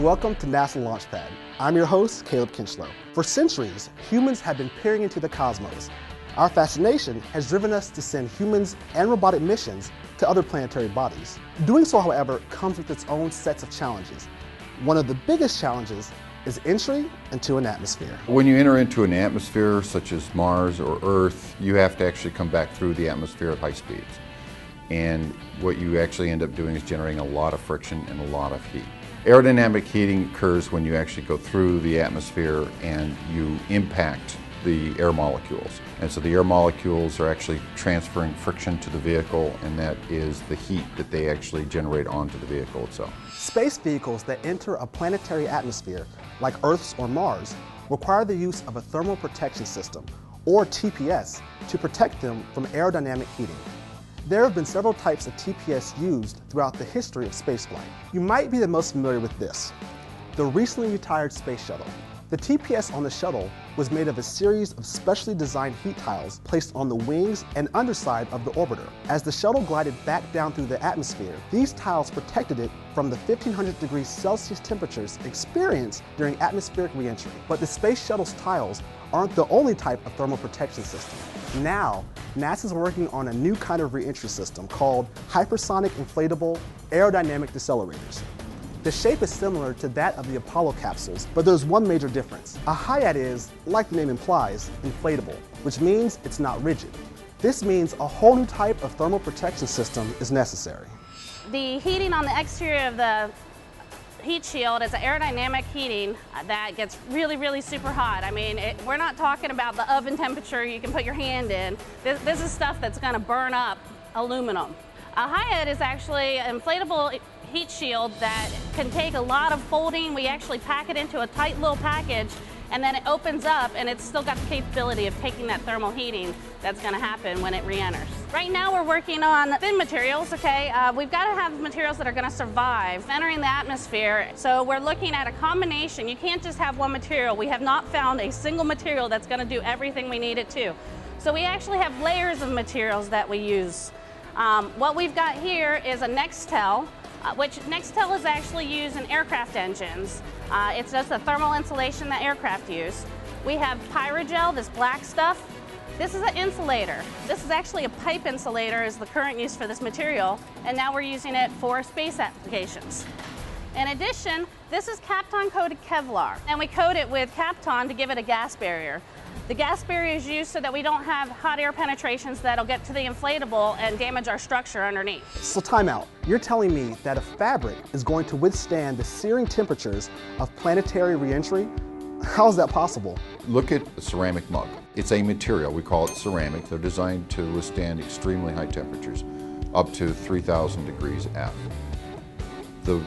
and welcome to NASA Launchpad. I'm your host, Caleb Kinchlow. For centuries, humans have been peering into the cosmos. Our fascination has driven us to send humans and robotic missions to other planetary bodies. Doing so, however, comes with its own sets of challenges. One of the biggest challenges is entry into an atmosphere. When you enter into an atmosphere such as Mars or Earth, you have to actually come back through the atmosphere at high speeds. And what you actually end up doing is generating a lot of friction and a lot of heat. Aerodynamic heating occurs when you actually go through the atmosphere and you impact the air molecules. And so the air molecules are actually transferring friction to the vehicle, and that is the heat that they actually generate onto the vehicle itself. Space vehicles that enter a planetary atmosphere, like Earth's or Mars, require the use of a thermal protection system, or TPS, to protect them from aerodynamic heating. There have been several types of TPS used throughout the history of spaceflight. You might be the most familiar with this, the recently retired space shuttle. The TPS on the shuttle was made of a series of specially designed heat tiles placed on the wings and underside of the orbiter. As the shuttle glided back down through the atmosphere, these tiles protected it from the 1500 degrees Celsius temperatures experienced during atmospheric reentry. But the space shuttle's tiles aren't the only type of thermal protection system. Now, NASA's working on a new kind of reentry system called Hypersonic Inflatable Aerodynamic Decelerators. The shape is similar to that of the Apollo capsules, but there's one major difference. A HIAD is, like the name implies, inflatable, which means it's not rigid. This means a whole new type of thermal protection system is necessary. The heating on the exterior of the heat shield is an aerodynamic heating that gets really super hot. I mean, we're not talking about the oven temperature you can put your hand in. This is stuff that's going to burn up aluminum. A HIAD is actually an inflatable heat shield that can take a lot of folding. We actually pack it into a tight little package, and then it opens up, and it's still got the capability of taking that thermal heating that's going to happen when it re-enters. Right now we're working on thin materials, okay? We've got to have materials that are going to survive entering the atmosphere, so we're looking at a combination. You can't just have one material. We have not found a single material that's going to do everything we need it to. So we actually have layers of materials that we use. What we've got here is a Nextel, which Nextel is actually used in aircraft engines. It's just a thermal insulation that aircraft use. We have Pyrogel, this black stuff. This is an insulator. This is actually a pipe insulator is the current use for this material, and now we're using it for space applications. In addition, this is Kapton coated Kevlar, and we coat it with Kapton to give it a gas barrier. The gas barrier is used so that we don't have hot air penetrations that'll get to the inflatable and damage our structure underneath. So time out. You're telling me that a fabric is going to withstand the searing temperatures of planetary reentry? How is that possible? Look at a ceramic mug. It's a material, we call it ceramic. They're designed to withstand extremely high temperatures, up to 3,000 degrees F. The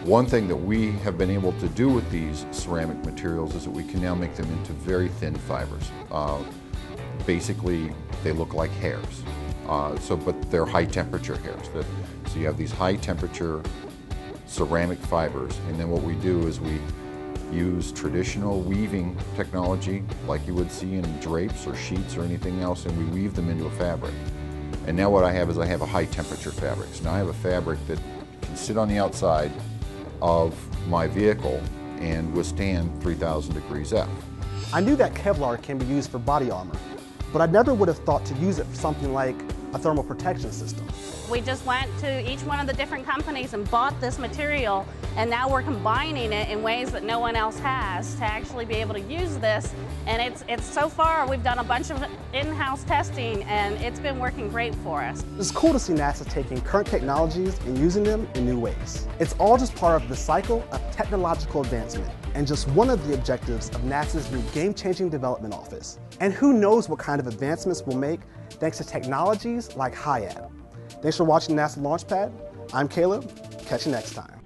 one thing that we have been able to do with these ceramic materials is that we can now make them into very thin fibers. Basically, they look like hairs, but they're high temperature hairs. So you have these high temperature ceramic fibers, and then what we do is we use traditional weaving technology like you would see in drapes or sheets or anything else, and we weave them into a fabric. And now what I have is I have a high temperature fabric. So now I have a fabric that can sit on the outside of my vehicle and withstand 3,000 degrees F. I knew that Kevlar can be used for body armor, but I never would have thought to use it for something like a thermal protection system. We just went to each one of the different companies and bought this material, and now we're combining it in ways that no one else has to actually be able to use this. And it's so far, we've done a bunch of in-house testing, and it's been working great for us. It's cool to see NASA taking current technologies and using them in new ways. It's all just part of the cycle of technological advancement, and just one of the objectives of NASA's new game-changing development office. And who knows what kind of advancements we'll make thanks to technologies like HIAD. Thanks for watching NASA Launchpad. I'm Caleb. Catch you next time.